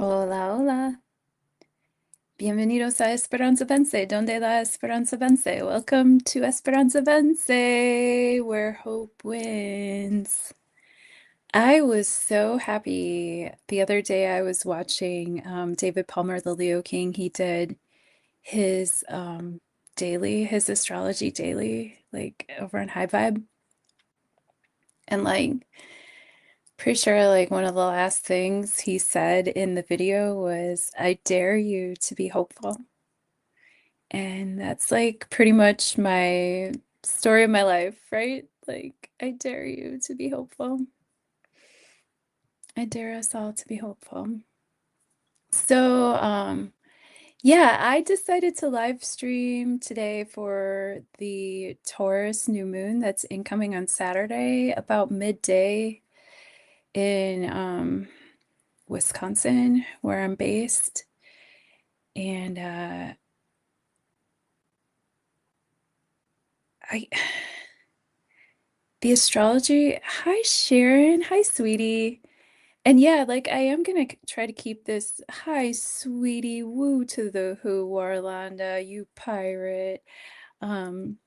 Hola, hola. Bienvenidos a Esperanza Vence, donde la esperanza vence. Welcome to Esperanza Vence, where hope wins. I was so happy the other day. I was watching David Palmer, the Leo King. He did his his astrology daily, like over on High Vibe. And like, pretty sure like one of the last things he said in the video was, I dare you to be hopeful. And that's like pretty much my story of my life, right? Like, I dare you to be hopeful. I dare us all to be hopeful. So, yeah, I decided to live stream today for the Taurus new moon that's incoming on Saturday about midday in Wisconsin, where I'm based. And I the astrology. Hi, Sharon. Hi, sweetie. And yeah, like I am gonna try to keep this hi, sweetie, woo to the who, Warlanda, you pirate. Um,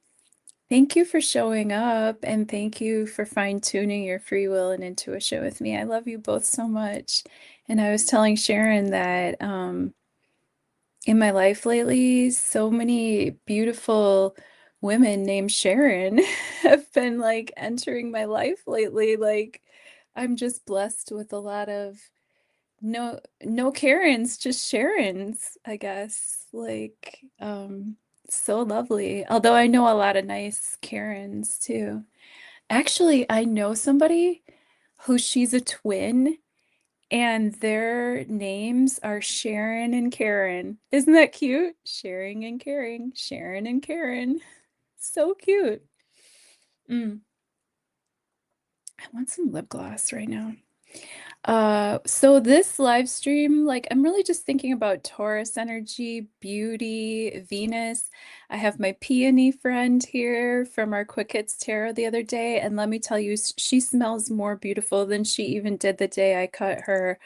Thank you for showing up and thank you for fine-tuning your free will and intuition with me. I love you both so much. And I was telling Sharon that in my life lately, so many beautiful women named Sharon have been like entering my life lately. Like I'm just blessed with a lot of no Karens, just Sharons, I guess. Like so lovely. Although I know a lot of nice Karens too. Actually, I know somebody who she's a twin and their names are Sharon and Karen. Isn't that cute? Sharing and caring, Sharon and Karen. So cute. Mm, I want some lip gloss right now. So this live stream, like I'm really just thinking about Taurus energy, beauty, Venus. I have my peony friend here from our Quick Hits Tarot the other day, and let me tell you, she smells more beautiful than she even did the day I cut her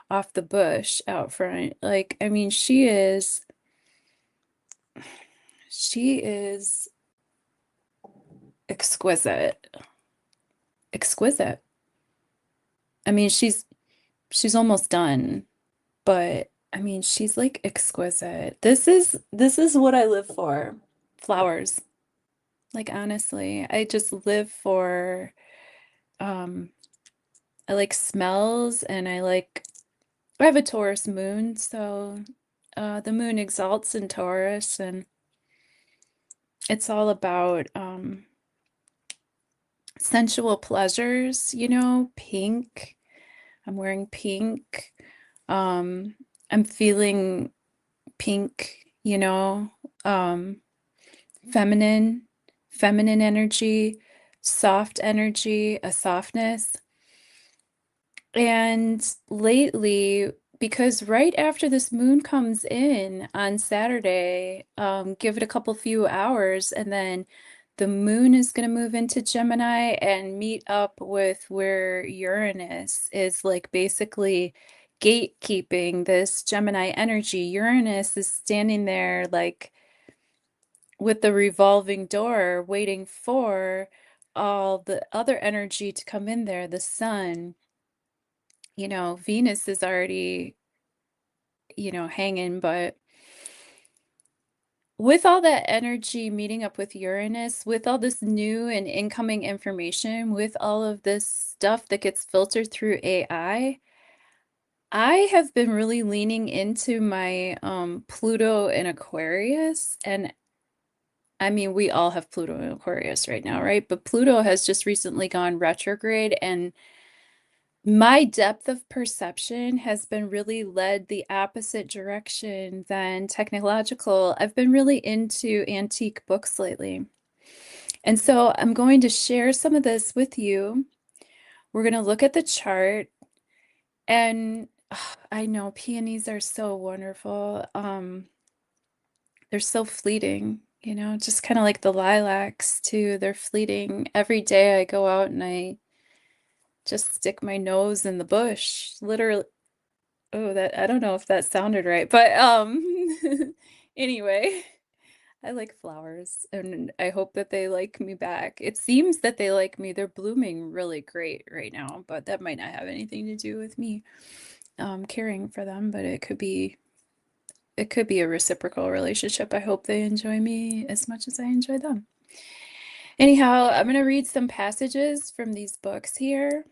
off the bush out front. Like, I mean, she is exquisite. Exquisite. I mean, she's almost done. But I mean, she's like exquisite. This is what I live for. Flowers. Like honestly, I just live for um I like smells and I have a Taurus moon, so the moon exalts in Taurus and it's all about sensual pleasures, pink. I'm wearing pink. Um I'm feeling pink, um feminine, feminine energy, soft energy, a softness. And lately, because right after this moon comes in on Saturday, give it a couple few hours, and then the moon is going to move into Gemini and meet up with where Uranus is like basically gatekeeping this Gemini energy. Uranus is standing there like with the revolving door waiting for all the other energy to come in there, the sun, Venus is already, hanging, but with all that energy meeting up with Uranus, with all this new and incoming information, with all of this stuff that gets filtered through I have been really leaning into my Pluto in Aquarius, and I mean, we all have Pluto in Aquarius right now, right? But Pluto has just recently gone retrograde, and my depth of perception has been really led the opposite direction than technological. I've been really into antique books lately. And so I'm going to share some of this with you. We're going to look at the chart, and I know peonies are so wonderful. They're so fleeting, just kind of like the lilacs too. They're fleeting. Every day I go out and I just stick my nose in the bush, literally. Oh, that I don't know if that sounded right, but anyway, I like flowers and I hope that they like me back. It seems that they like me. They're blooming really great right now, but that might not have anything to do with me caring for them, but it could be a reciprocal relationship. I hope they enjoy me as much as I enjoy them. Anyhow, I'm going to read some passages from these books here.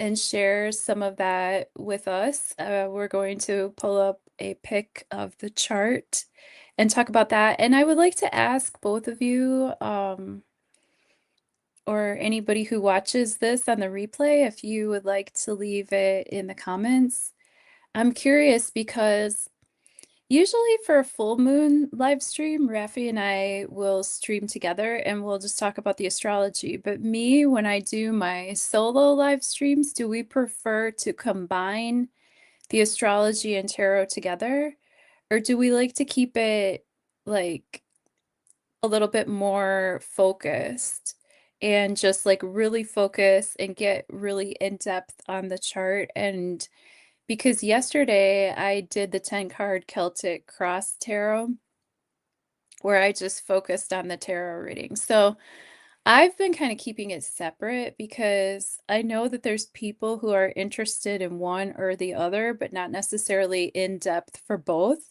And share some of that with us. We're going to pull up a pic of the chart and talk about that. And I would like to ask both of you, or anybody who watches this on the replay, if you would like to leave it in the comments. I'm curious because usually for a full moon live stream, Rafi and I will stream together and we'll just talk about the astrology. But me, when I do my solo live streams, do we prefer to combine the astrology and tarot together? Or do we like to keep it like a little bit more focused and just like really focus and get really in depth on the chart? And because yesterday I did the 10 card Celtic Cross Tarot where I just focused on the tarot reading. So I've been kind of keeping it separate because I know that there's people who are interested in one or the other, but not necessarily in depth for both.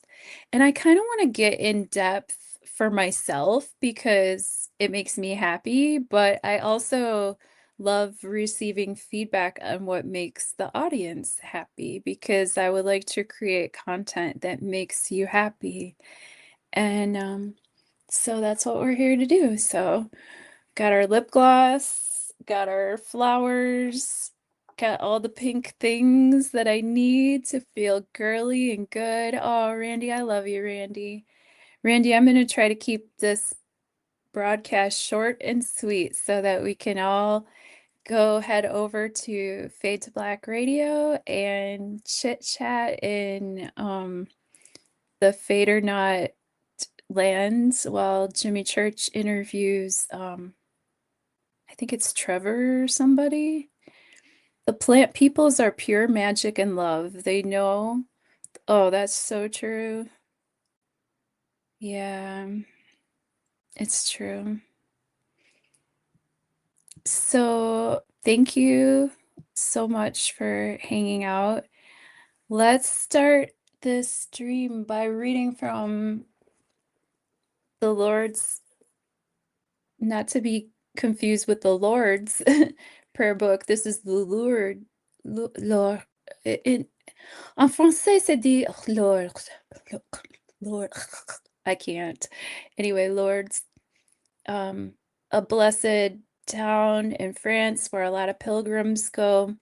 And I kind of want to get in depth for myself because it makes me happy, but I also love receiving feedback on what makes the audience happy because I would like to create content that makes you happy. And so that's what we're here to do. So got our lip gloss, got our flowers, got all the pink things that I need to feel girly and good. Oh, Randy, I love you, Randy. Randy, I'm going to try to keep this broadcast short and sweet so that we can all go head over to Fade to Black Radio and chit chat in the Fade or Not lands while Jimmy Church interviews I think it's Trevor or somebody. The plant peoples are pure magic and love. They know. Oh, that's so true. Yeah, it's true. So, thank you so much for hanging out. Let's start this stream by reading from the Lord's, not to be confused with the Lord's prayer book. This is the Lord, Lord. En français, c'est dire Lord. Lord. I can't. Anyway, Lord's a blessed town in France where a lot of pilgrims go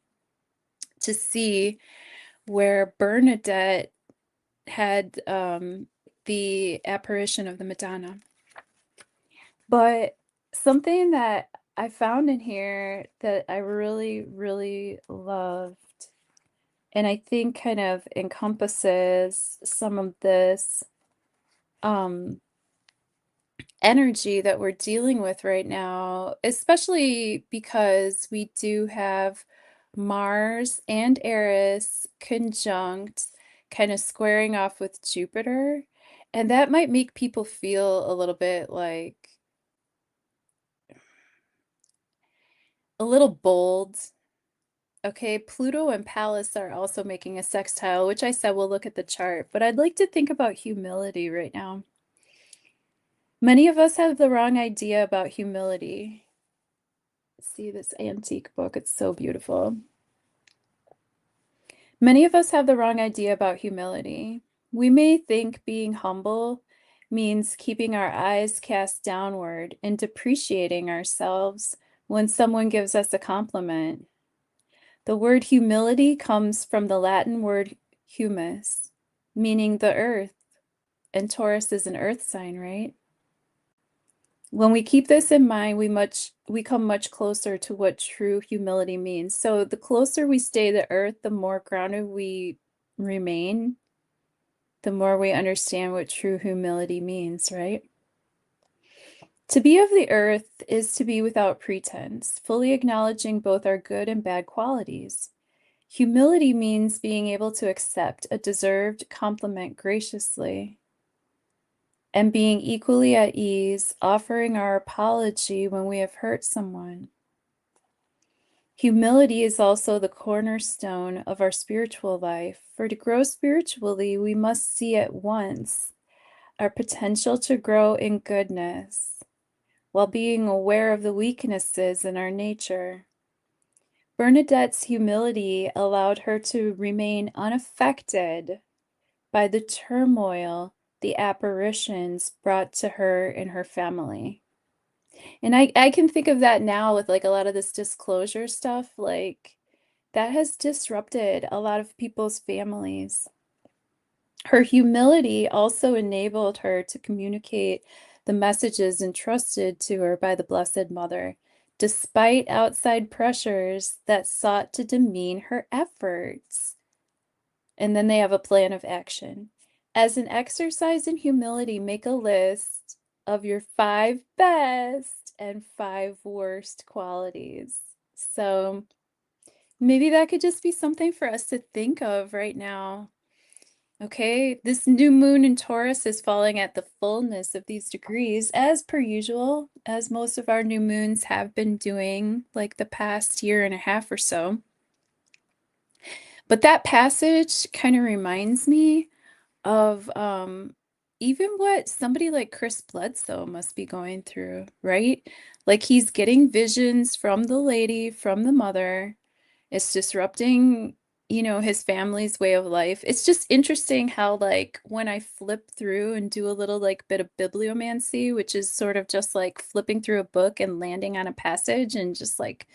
to see, where Bernadette had the apparition of the Madonna. But something that I found in here that I really, really loved, and I think kind of encompasses some of this energy that we're dealing with right now, especially because we do have Mars and Eris conjunct, kind of squaring off with Jupiter. And that might make people feel a little bit like a little bold. Okay, Pluto and Pallas are also making a sextile, which I said we'll look at the chart, but I'd like to think about humility right now. Many of us have the wrong idea about humility. See this antique book, it's so beautiful. Many of us have the wrong idea about humility. We may think being humble means keeping our eyes cast downward and depreciating ourselves when someone gives us a compliment. The word humility comes from the Latin word humus, meaning the earth, and Taurus is an earth sign, right? When we keep this in mind, we come much closer to what true humility means. So the closer we stay to earth, the more grounded we remain, the more we understand what true humility means, right? To be of the earth is to be without pretense, fully acknowledging both our good and bad qualities. Humility means being able to accept a deserved compliment graciously and being equally at ease, offering our apology when we have hurt someone. Humility is also the cornerstone of our spiritual life. For to grow spiritually, we must see at once our potential to grow in goodness while being aware of the weaknesses in our nature. Bernadette's humility allowed her to remain unaffected by the turmoil the apparitions brought to her and her family. And I can think of that now with like a lot of this disclosure stuff, like that has disrupted a lot of people's families. Her humility also enabled her to communicate the messages entrusted to her by the Blessed Mother, despite outside pressures that sought to demean her efforts. And then they have a plan of action. As an exercise in humility, make a list of your 5 best and 5 worst qualities. So maybe that could just be something for us to think of right now. Okay, this new moon in Taurus is falling at the fullness of these degrees, as per usual, as most of our new moons have been doing like the past year and a half or so. But that passage kind of reminds me of even what somebody like Chris Bledsoe must be going through, right? Like he's getting visions from the lady, from the mother. It's disrupting, his family's way of life. It's just interesting how like when I flip through and do a little like bit of bibliomancy, which is sort of just like flipping through a book and landing on a passage and just like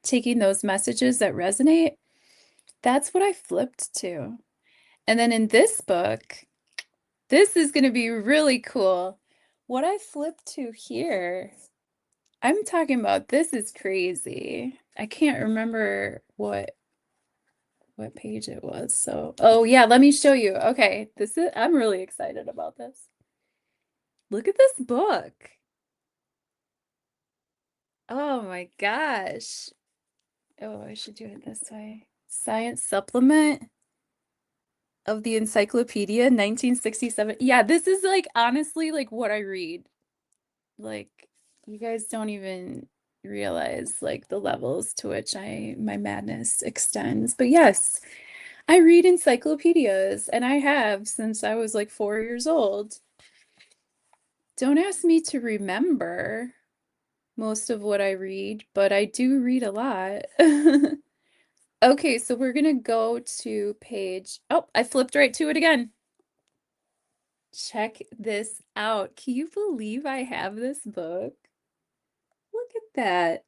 taking those messages that resonate, that's what I flipped to. And then in this book, this is going to be really cool. What I flipped to here, I'm talking about this is crazy. I can't remember what page it was. So, oh yeah, let me show you. Okay, I'm really excited about this. Look at this book. Oh my gosh. Oh, I should do it this way. Science supplement of the Encyclopedia, 1967. Yeah, this is like honestly like what I read. Like you guys don't even realize like the levels to which my madness extends. But yes, I read encyclopedias and I have since I was like 4 years old. Don't ask me to remember most of what I read, but I do read a lot. Okay, so we're gonna go to page. Oh, I flipped right to it again. Check this out. Can you believe I have this book? Look at that.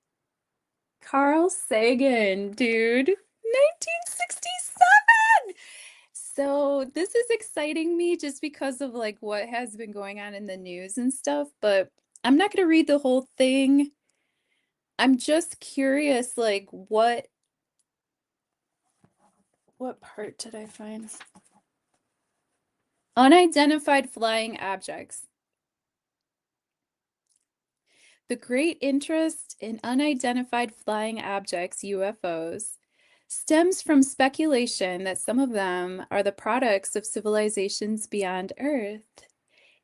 Carl Sagan, dude. 1967. So this is exciting me just because of like what has been going on in the news and stuff, but I'm not going to read the whole thing. I'm just curious like what part did I find? Unidentified flying objects. The great interest in unidentified flying objects, UFOs, stems from speculation that some of them are the products of civilizations beyond Earth,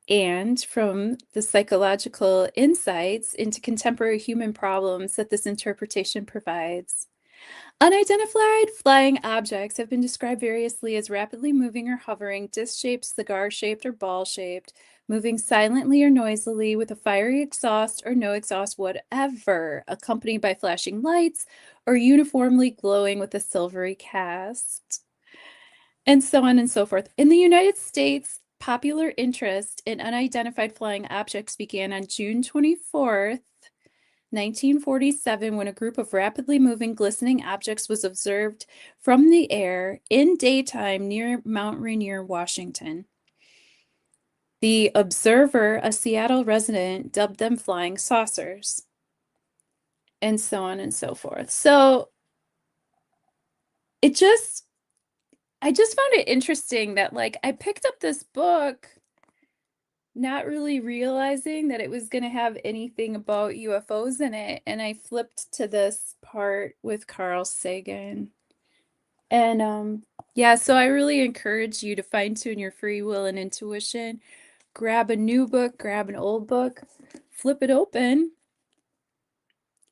and from the psychological insights into contemporary human problems that this interpretation provides. Unidentified flying objects have been described variously as rapidly moving or hovering, disc-shaped, cigar-shaped, or ball-shaped, moving silently or noisily with a fiery exhaust or no exhaust whatever, accompanied by flashing lights, or uniformly glowing with a silvery cast, and so on and so forth. In the United States, popular interest in unidentified flying objects began on June 24th, 1947, when a group of rapidly moving, glistening objects was observed from the air in daytime near Mount Rainier, Washington. The observer, a Seattle resident, dubbed them flying saucers, and so on and so forth. So I just found it interesting that like I picked up this book not really realizing that it was going to have anything about UFOs in it. And I flipped to this part with Carl Sagan. And yeah, so I really encourage you to fine tune your free will and intuition. Grab a new book, grab an old book, flip it open,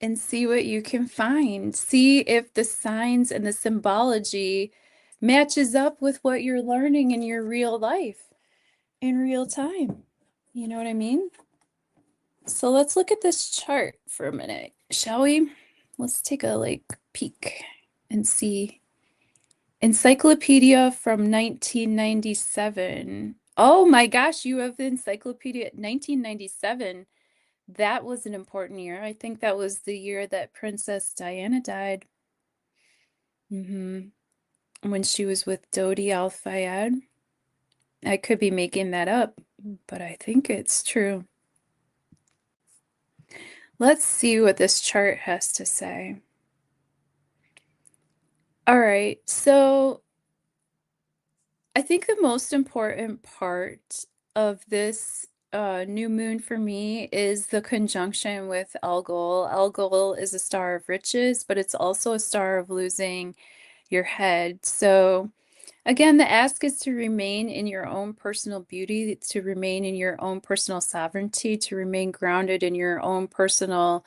and see what you can find. See if the signs and the symbology matches up with what you're learning in your real life in real time. You know what I mean? So let's look at this chart for a minute, shall we? Let's take a peek and see. Encyclopedia from 1997. Oh my gosh, you have the encyclopedia 1997. That was an important year. I think that was the year that Princess Diana died. When she was with Dodi Al-Fayed. I could be making that up, but I think it's true. Let's see what this chart has to say. All right, so I think the most important part of this new moon for me is the conjunction with Algol. Algol is a star of riches, but it's also a star of losing your head. So again, the ask is to remain in your own personal beauty, to remain in your own personal sovereignty, to remain grounded in your own personal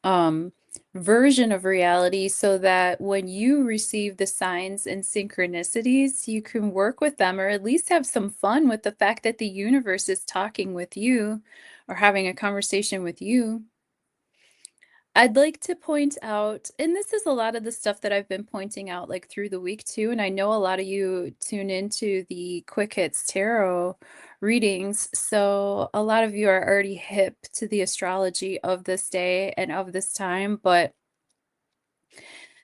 um, version of reality so that when you receive the signs and synchronicities, you can work with them or at least have some fun with the fact that the universe is talking with you or having a conversation with you. I'd like to point out, and this is a lot of the stuff that I've been pointing out like through the week too, and I know a lot of you tune into the Quick Hits Tarot readings, so a lot of you are already hip to the astrology of this day and of this time, but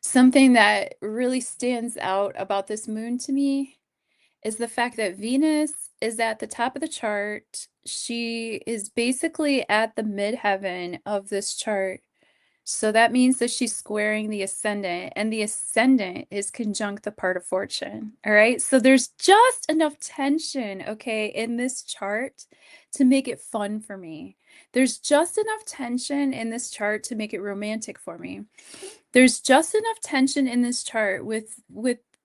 something that really stands out about this moon to me is the fact that Venus is at the top of the chart. She is basically at the midheaven of this chart. So that means that she's squaring the ascendant, and the ascendant is conjunct the part of fortune. All right. So there's just enough tension, okay, in this chart to make it fun for me. There's just enough tension in this chart to make it romantic for me. There's just enough tension in this chart with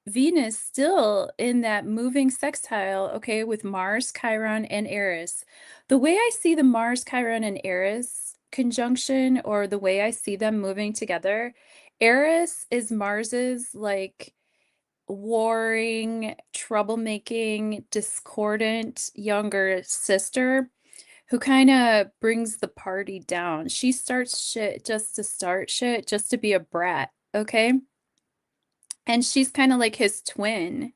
Venus still in that moving sextile, okay, with Mars, Chiron, and Eris. The way I see the Mars, Chiron, and Eris conjunction, or the way I see them moving together, Eris is Mars's like warring, troublemaking, discordant younger sister who kind of brings the party down. She starts shit just to start shit, just to be a brat, okay? And she's kind of like his twin.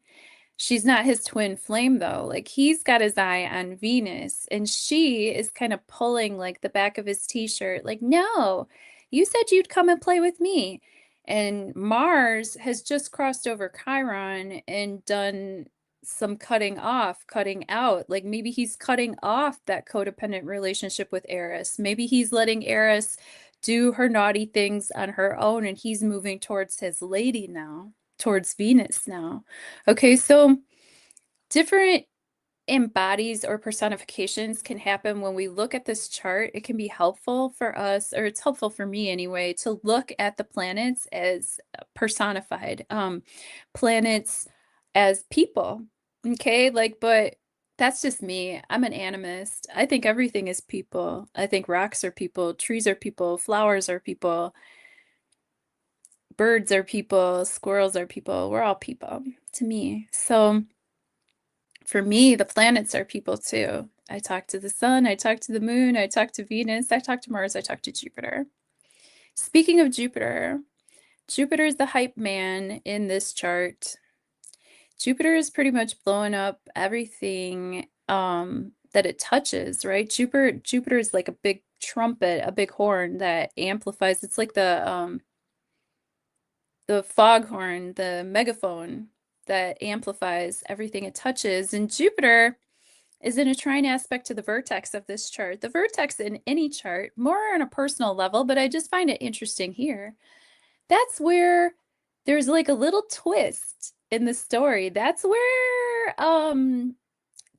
She's not his twin flame though. Like he's got his eye on Venus and she is kind of pulling like the back of his t-shirt like, "No, you said you'd come and play with me." And Mars has just crossed over Chiron and done some cutting off, cutting out. Like maybe he's cutting off that codependent relationship with Eris. Maybe he's letting Eris do her naughty things on her own and he's moving towards his lady now, towards Venus now. Okay, so different embodies or personifications can happen when we look at this chart. It can be helpful for us, or it's helpful for me anyway, to look at the planets as personified, planets as people. Okay, like, but that's just me. I'm an animist. I think everything is people. I think rocks are people, trees are people, flowers are people, birds are people, squirrels are people. We're all people to me. So for me, the planets are people too. I talk to the sun, I talk to the moon, I talk to Venus, I talk to Mars, I talk to Jupiter. Speaking of Jupiter, Jupiter is the hype man in this chart. Jupiter is pretty much blowing up everything that it touches, right? Jupiter is like a big trumpet, a big horn that amplifies. It's like the foghorn, the megaphone that amplifies everything it touches. And Jupiter is in a trine aspect to the vertex of this chart. The vertex in any chart, more on a personal level, but I just find it interesting here. That's where there's like a little twist in the story. That's where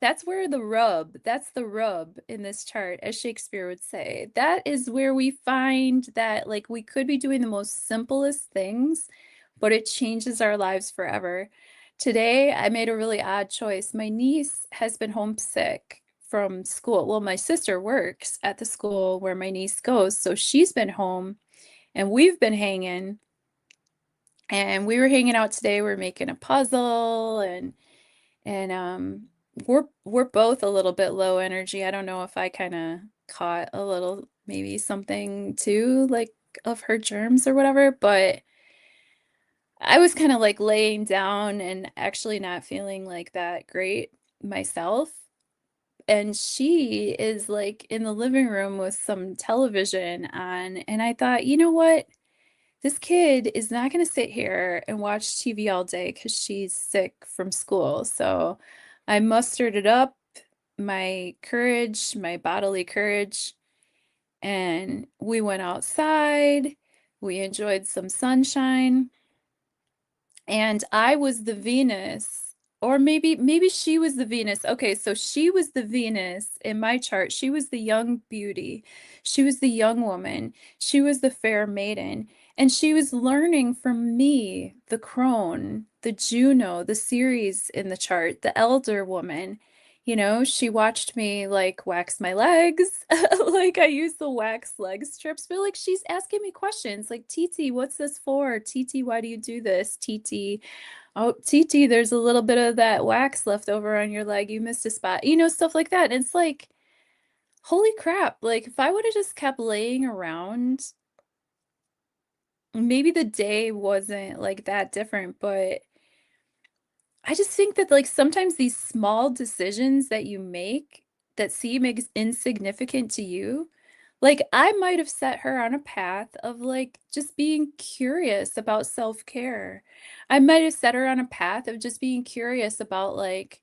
that's the rub in this chart, as Shakespeare would say. That is where we find that like we could be doing the most simplest things, but it changes our lives forever. Today, I made a really odd choice. My niece has been homesick from school. Well, my sister works at the school where my niece goes, so she's been home and we've been hanging. And we were hanging out today. We're making a puzzle and we're both a little bit low energy. I don't know if I kind of caught a little maybe something too, like of her germs or whatever, but I was kind of like laying down and actually not feeling like that great myself. And she is like in the living room with some television on. And I thought, you know what? This kid is not going to sit here and watch TV all day because she's sick from school. So I mustered it up, my courage, my bodily courage, and we went outside. We enjoyed some sunshine. And I was the Venus, or maybe she was the Venus. Okay, so she was the Venus in my chart. She was the young beauty. She was the young woman. She was the fair maiden. And she was learning from me, the crone, the Juno, the Ceres in the chart, the elder woman. You know, she watched me like wax my legs. Like I use the wax leg strips, but like she's asking me questions like, TT, what's this for? TT, why do you do this? TT, oh, TT, there's a little bit of that wax left over on your leg. You missed a spot, you know, stuff like that. And it's like, holy crap. Like if I would have just kept laying around, maybe the day wasn't like that different, but I just think that like sometimes these small decisions that you make that seem insignificant to you, like I might have set her on a path of like just being curious about self-care. I might have set her on a path of just being curious about like,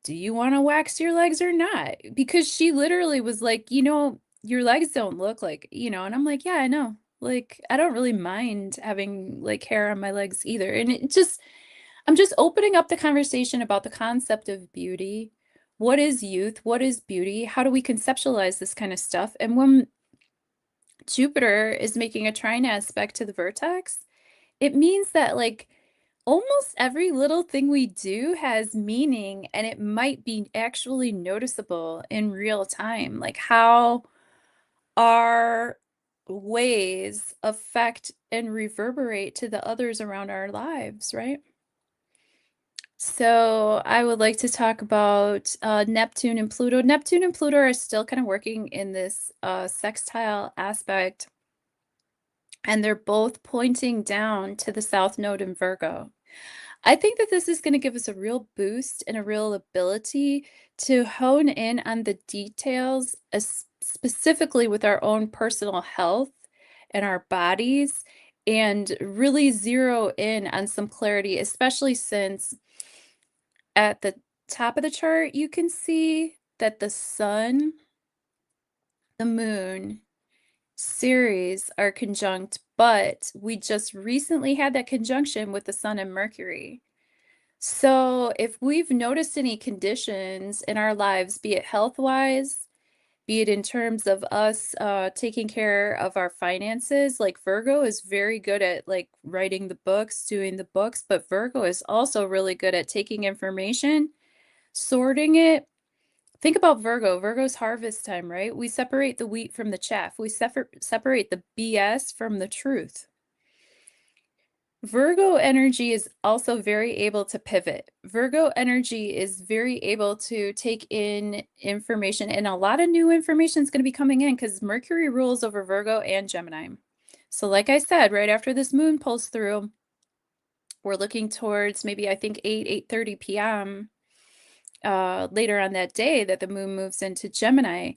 do you want to wax your legs or not? Because she literally was like, you know, your legs don't look like, you know, and I'm like, yeah, I know. Like, I don't really mind having like hair on my legs either. And it just, I'm just opening up the conversation about the concept of beauty. What is youth? What is beauty? How do we conceptualize this kind of stuff? And when Jupiter is making a trine aspect to the vertex, it means that like almost every little thing we do has meaning and it might be actually noticeable in real time. Like how our ways affect and reverberate to the others around our lives, right? So I would like to talk about Neptune and Pluto. Neptune and Pluto are still kind of working in this sextile aspect, and they're both pointing down to the South Node in Virgo. I think that this is going to give us a real boost and a real ability to hone in on the details, specifically with our own personal health and our bodies, and really zero in on some clarity, especially since at the top of the chart, you can see that the sun, the moon, Ceres are conjunct, but we just recently had that conjunction with the sun and Mercury. So if we've noticed any conditions in our lives, be it health-wise, be it in terms of us taking care of our finances, like Virgo is very good at like writing the books, doing the books, but Virgo is also really good at taking information, sorting it. Think about Virgo. Virgo's harvest time, right? We separate the wheat from the chaff. We separate the BS from the truth. Virgo energy is also very able to pivot. Virgo energy is very able to take in information, and a lot of new information is going to be coming in because Mercury rules over Virgo and Gemini. So like I said, right after this moon pulls through, we're looking towards maybe I think 8:30 p.m. Later on that day that the moon moves into Gemini.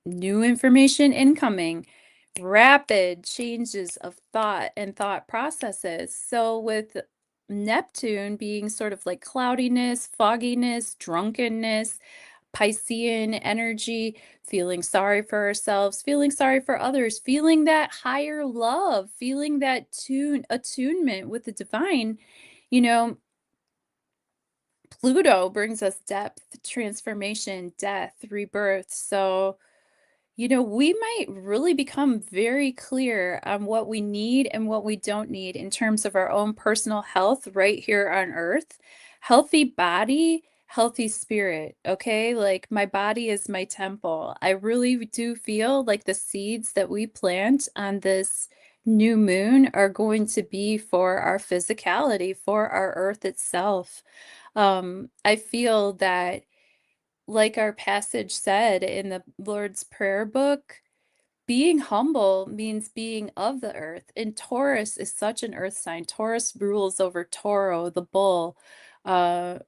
New information incoming, rapid changes of thought and thought processes. So with Neptune being sort of like cloudiness, fogginess, drunkenness, Piscean energy, feeling sorry for ourselves, feeling sorry for others, feeling that higher love, feeling that attunement with the divine, you know, Pluto brings us depth, transformation, death, rebirth. So We might really become very clear on what we need and what we don't need in terms of our own personal health right here on Earth. Healthy body, healthy spirit, okay? Like my body is my temple. I really do feel like the seeds that we plant on this new moon are going to be for our physicality, for our Earth itself. I feel that like our passage said in the Lord's Prayer book, being humble means being of the earth. And Taurus is such an earth sign. Taurus rules over Toro, the bull, uh,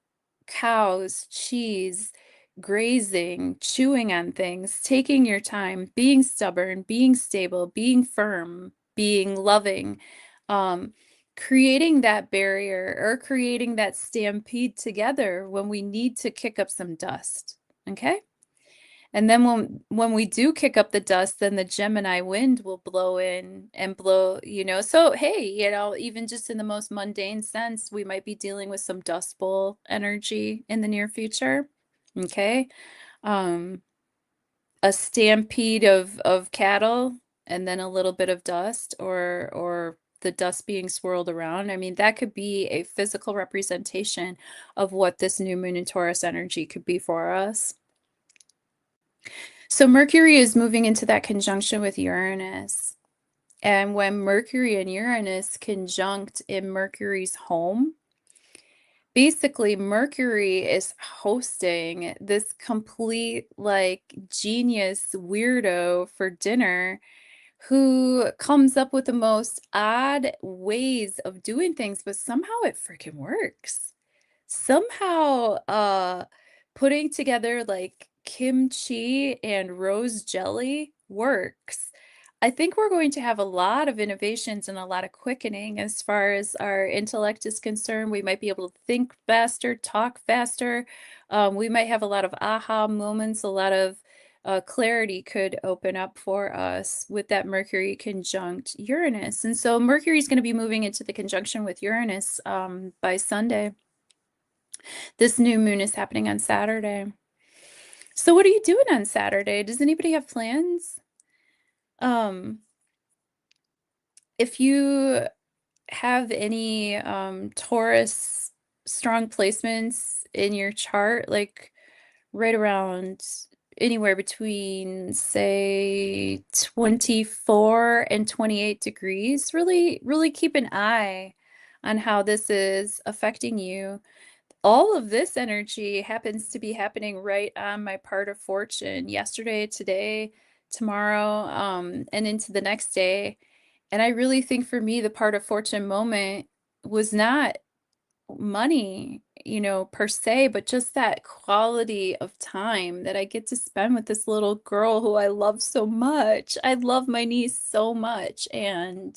cows, cheese, grazing, chewing on things, taking your time, being stubborn, being stable, being firm, being loving, um, creating that barrier or creating that stampede together when we need to kick up some dust. Okay? And then when we do kick up the dust, then the Gemini wind will blow in and blow. So hey, even just in the most mundane sense, we might be dealing with some dust bowl energy in the near future. Okay. Um, a stampede of cattle and then a little bit of dust or the dust being swirled around. I mean, that could be a physical representation of what this new moon in Taurus energy could be for us. So Mercury is moving into that conjunction with Uranus. And when Mercury and Uranus conjunct in Mercury's home, basically Mercury is hosting this complete like genius weirdo for dinner who comes up with the most odd ways of doing things, but somehow it freaking works. Somehow, putting together like kimchi and rose jelly works. I think we're going to have a lot of innovations and a lot of quickening as far as our intellect is concerned. We might be able to think faster, talk faster. We might have a lot of aha moments, a lot of clarity could open up for us with that Mercury conjunct Uranus. And so Mercury is going to be moving into the conjunction with Uranus by Sunday. This new moon is happening on Saturday. So what are you doing on Saturday? Does anybody have plans? Um, if you have any Taurus strong placements in your chart, like right around anywhere between say 24 and 28 degrees, really, really keep an eye on how this is affecting you. All of this energy happens to be happening right on my part of fortune yesterday, today, tomorrow, and into the next day. And I really think for me, the part of fortune moment was not money, per se, but just that quality of time that I get to spend with this little girl who I love so much. I love my niece so much. And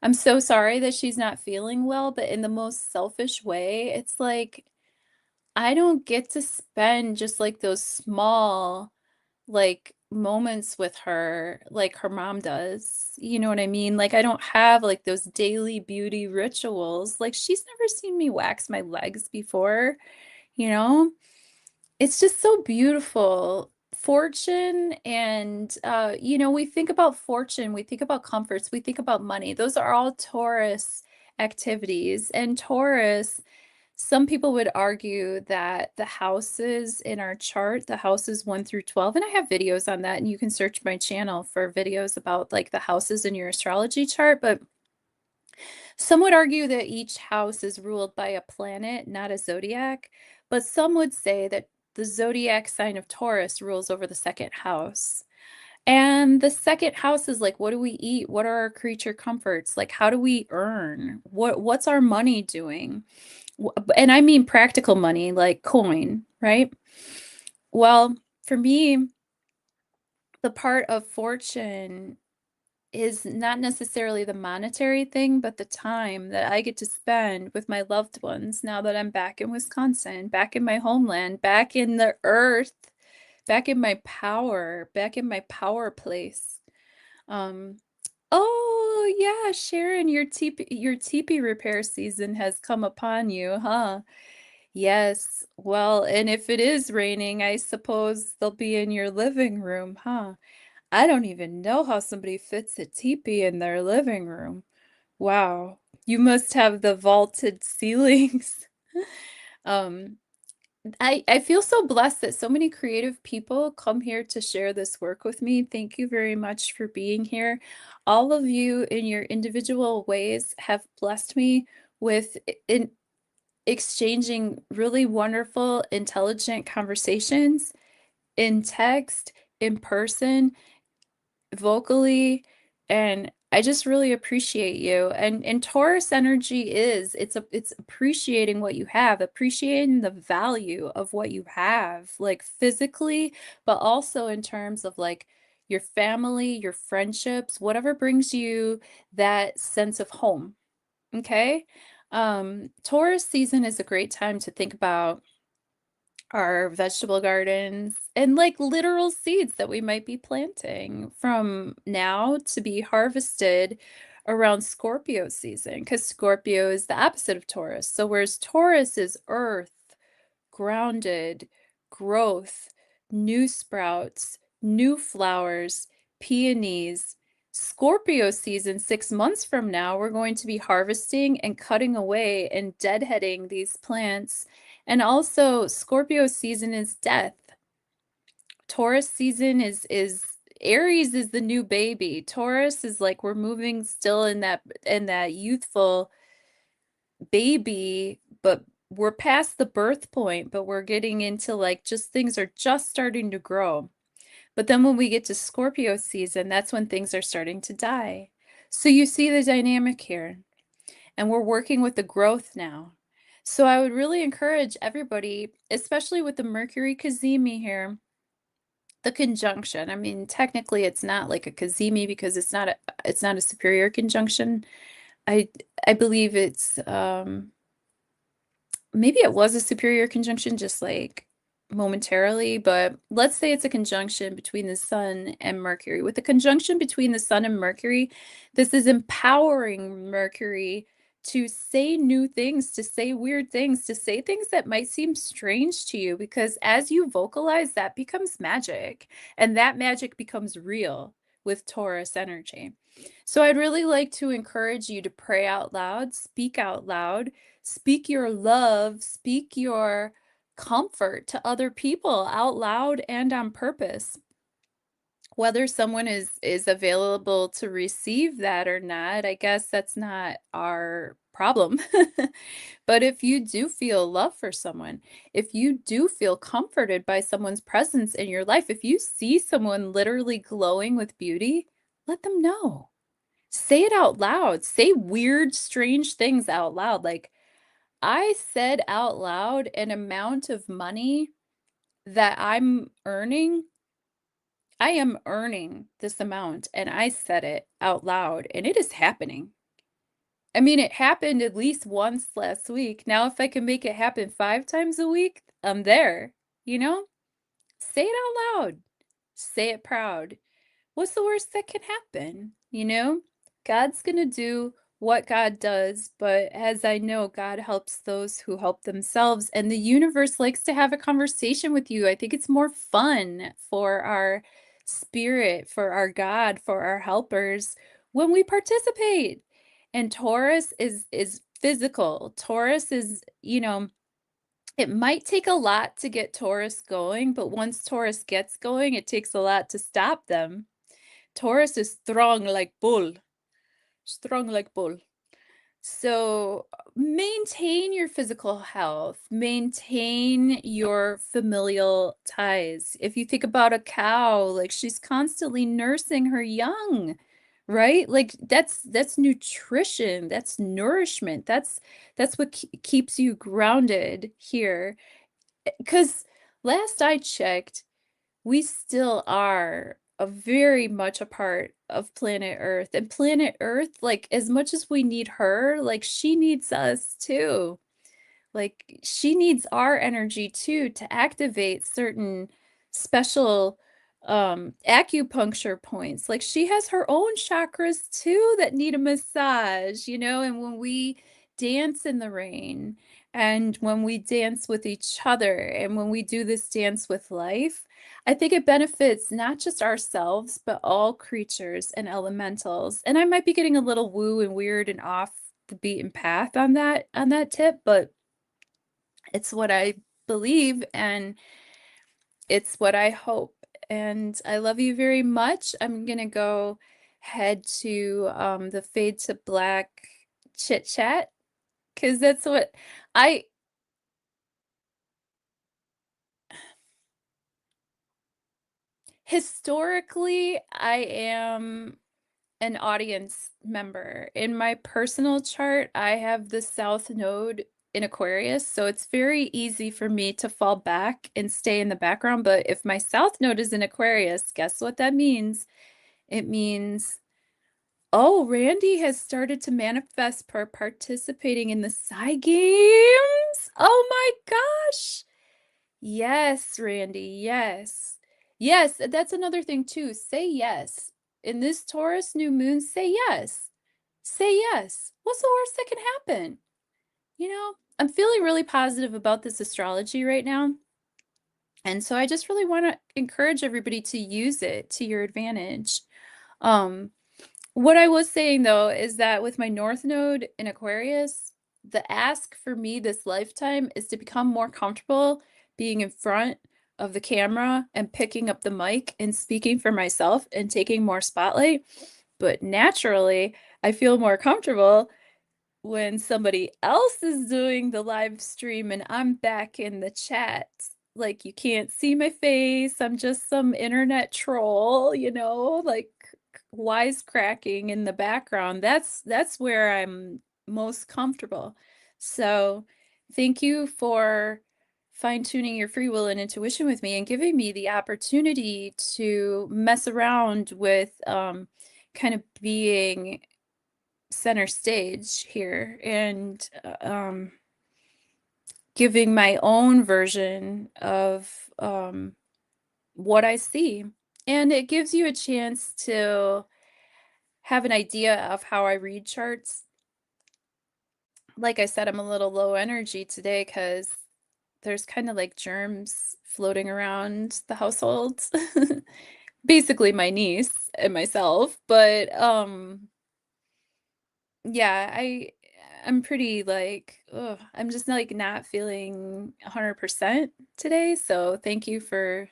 I'm so sorry that she's not feeling well, but in the most selfish way, it's like, I don't get to spend just like those small like moments with her like her mom does. You know what I mean? Like I don't have like those daily beauty rituals. Like she's never seen me wax my legs before, you know? It's just so beautiful. Fortune and we think about fortune, we think about comforts, we think about money. Those are all Taurus activities. And Taurus, some people would argue that the houses in our chart, the houses 1 through 12, and I have videos on that, and you can search my channel for videos about like the houses in your astrology chart. But some would argue that each house is ruled by a planet, not a zodiac. But some would say that the zodiac sign of Taurus rules over the second house. And the second house is like, what do we eat? What are our creature comforts? Like, how do we earn? What's our money doing? And I mean practical money, like coin, right? Well, for me, the part of fortune is not necessarily the monetary thing, but the time that I get to spend with my loved ones now that I'm back in Wisconsin, back in my homeland, back in the earth, back in my power place. Um, oh yeah, Sharon, your teepee repair season has come upon you, huh? Yes. Well, and if it is raining, I suppose they'll be in your living room, huh? I don't even know how somebody fits a teepee in their living room. Wow. You must have the vaulted ceilings. Um, I feel so blessed that so many creative people come here to share this work with me. Thank you very much for being here. All of you in your individual ways have blessed me with in exchanging really wonderful, intelligent conversations in text, in person, vocally, and I just really appreciate you. And Taurus energy is it's appreciating what you have, appreciating the value of what you have, like physically, but also in terms of like your family, your friendships, whatever brings you that sense of home. Okay? Taurus season is a great time to think about our vegetable gardens and like literal seeds that we might be planting from now to be harvested around Scorpio season, because Scorpio is the opposite of Taurus. So whereas Taurus is earth, grounded, growth, new sprouts, new flowers, peonies. Scorpio season, 6 months from now, we're going to be harvesting and cutting away and deadheading these plants. And also, Scorpio season is death. Taurus season is Aries is the new baby. Taurus is like we're moving still in that youthful baby, but we're past the birth point, but we're getting into like just things are just starting to grow. But then when we get to Scorpio season, that's when things are starting to die. So you see the dynamic here, and we're working with the growth now. So I would really encourage everybody, especially with the Mercury Cazimi here, the conjunction. I mean, technically it's not like a Cazimi because it's not a superior conjunction. I I believe it's maybe it was a superior conjunction just like momentarily, but let's say it's a conjunction between the sun and Mercury. With the conjunction between the sun and Mercury, this is empowering Mercury to say new things, to say weird things, to say things that might seem strange to you, because as you vocalize, that becomes magic, and that magic becomes real with Taurus energy. So I'd really like to encourage you to pray out loud, speak out loud, speak your love, speak your comfort to other people out loud and on purpose. Whether someone is available to receive that or not, I guess that's not our problem. But if you do feel love for someone, if you do feel comforted by someone's presence in your life, if you see someone literally glowing with beauty, let them know. Say it out loud. Say weird, strange things out loud. Like, I said out loud an amount of money that I am earning this amount, and I said it out loud, and it is happening. I mean, it happened at least once last week. Now, if I can make it happen 5 times a week, I'm there, you know? Say it out loud. Say it proud. What's the worst that can happen? You know, God's going to do what God does, but as I know, God helps those who help themselves, and the universe likes to have a conversation with you. I think it's more fun for our spirit, for our God, for our helpers when we participate. And Taurus is physical. Taurus is, it might take a lot to get Taurus going, but once Taurus gets going, it takes a lot to stop them. Taurus is strong like bull. Strong like bull. So maintain your physical health, maintain your familial ties. If you think about a cow, like she's constantly nursing her young, right? Like that's nutrition, that's nourishment. That's what keeps you grounded here. Because last I checked, we still are a very much a part of planet Earth. And planet Earth, like as much as we need her, like she needs us too. Like she needs our energy too to activate certain special acupuncture points. Like she has her own chakras too that need a massage, and when we dance in the rain And when we dance with each other and when we do this dance with life, I think it benefits not just ourselves, but all creatures and elementals. And I might be getting a little woo and weird and off the beaten path on that tip, but it's what I believe and it's what I hope. And I love you very much. I'm gonna go head to the fade to black chit chat because that's what I historically I am an audience member. In my personal chart, I have the South Node in Aquarius, so it's very easy for me to fall back and stay in the background. But if my South Node is in Aquarius, guess what that means? It means, oh, Randy has started to manifest for participating in the side games. Oh my gosh. Yes, Randy, yes. Yes, that's another thing too. Say yes. In this Taurus new moon, say yes. Say yes. What's the worst that can happen? You know, I'm feeling really positive about this astrology right now. And so I just really want to encourage everybody to use it to your advantage. Um, what I was saying though is that with my North Node in Aquarius, the ask for me this lifetime is to become more comfortable being in front of the camera and picking up the mic and speaking for myself and taking more spotlight. But naturally, I feel more comfortable when somebody else is doing the live stream and I'm back in the chat. Like you can't see my face. I'm just some internet troll, like wisecracking in the background. That's where I'm most comfortable. So, thank you for fine-tuning your free will and intuition with me and giving me the opportunity to mess around with kind of being center stage here and giving my own version of what I see. And it gives you a chance to have an idea of how I read charts. Like I said, I'm a little low energy today because there's kind of like germs floating around the household. Basically my niece and myself, but yeah, I'm pretty like, ugh, I'm just like not feeling 100% today. So thank you for,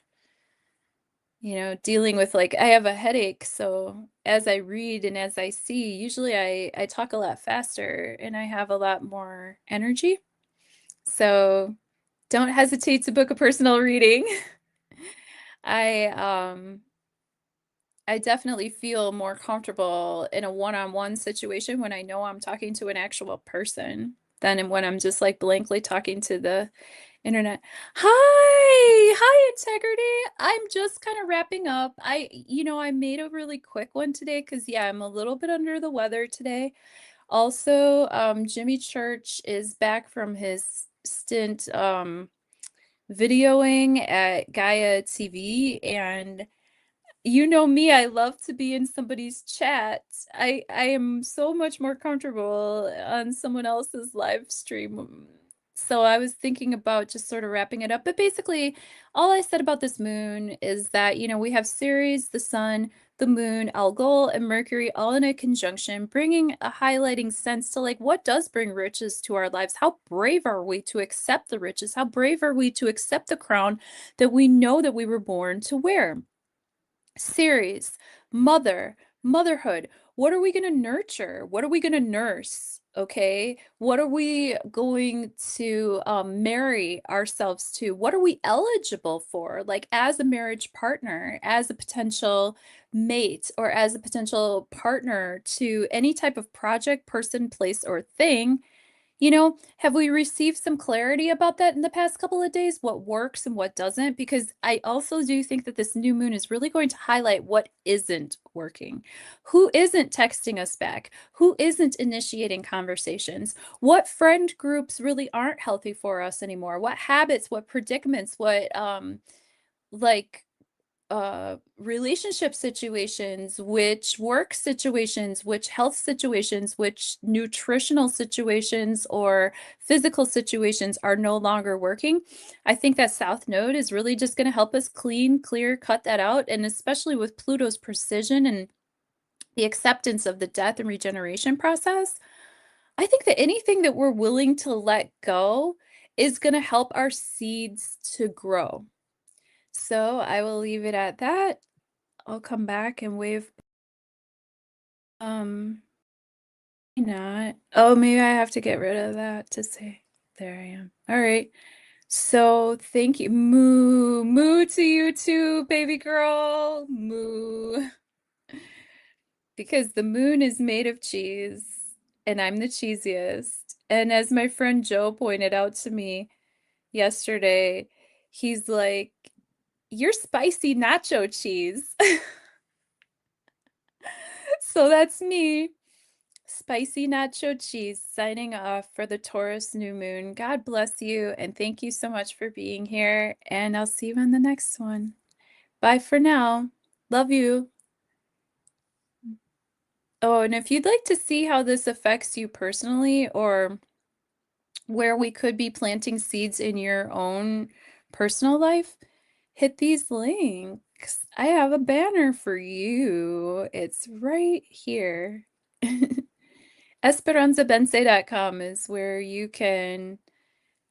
dealing with like I have a headache. So as I read and as I see, usually I talk a lot faster and I have a lot more energy. So don't hesitate to book a personal reading. I I definitely feel more comfortable in a one-on-one situation when I know I'm talking to an actual person than when I'm just like blankly talking to the internet. Hi, Integrity. I'm just kind of wrapping up. I made a really quick one today because yeah, I'm a little bit under the weather today. Also, Jimmy Church is back from his stint videoing at Gaia TV and you know me, I love to be in somebody's chat. I am so much more comfortable on someone else's live stream. So I was thinking about just sort of wrapping it up. But basically, all I said about this moon is that, we have Ceres, the sun, the moon, Algol, and Mercury all in a conjunction, bringing a highlighting sense to like what does bring riches to our lives? How brave are we to accept the riches? How brave are we to accept the crown that we know that we were born to wear? Series, motherhood. What are we going to nurture? What are we going to nurse? Okay. What are we going to marry ourselves to? What are we eligible for? Like as a marriage partner, as a potential mate, or as a potential partner to any type of project, person, place, or thing. Have we received some clarity about that in the past couple of days? What works and what doesn't? Because I also do think that this new moon is really going to highlight what isn't working. Who isn't texting us back? Who isn't initiating conversations? What friend groups really aren't healthy for us anymore? What habits, what predicaments, what like relationship situations, which work situations, which health situations, which nutritional situations or physical situations are no longer working. I think that South Node is really just going to help us clean, clear, cut that out. And especially with Pluto's precision and the acceptance of the death and regeneration process, I think that anything that we're willing to let go is going to help our seeds to grow. So I will leave it at that. I'll come back and wave. Not. Oh, maybe I have to get rid of that to say. There I am. All right. So thank you. Moo. Moo to you too, baby girl. Moo. Because the moon is made of cheese, and I'm the cheesiest. And as my friend Joe pointed out to me yesterday, he's like, "You're spicy nacho cheese." So that's me. Spicy nacho cheese signing off for the Taurus new moon. God bless you and thank you so much for being here. And I'll see you on the next one. Bye for now. Love you. Oh, and if you'd like to see how this affects you personally or where we could be planting seeds in your own personal life, hit these links. I have a banner for you. It's right here. EsperanzaBense.com is where you can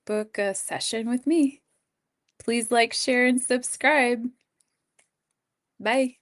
book a session with me. Please like, share, and subscribe. Bye.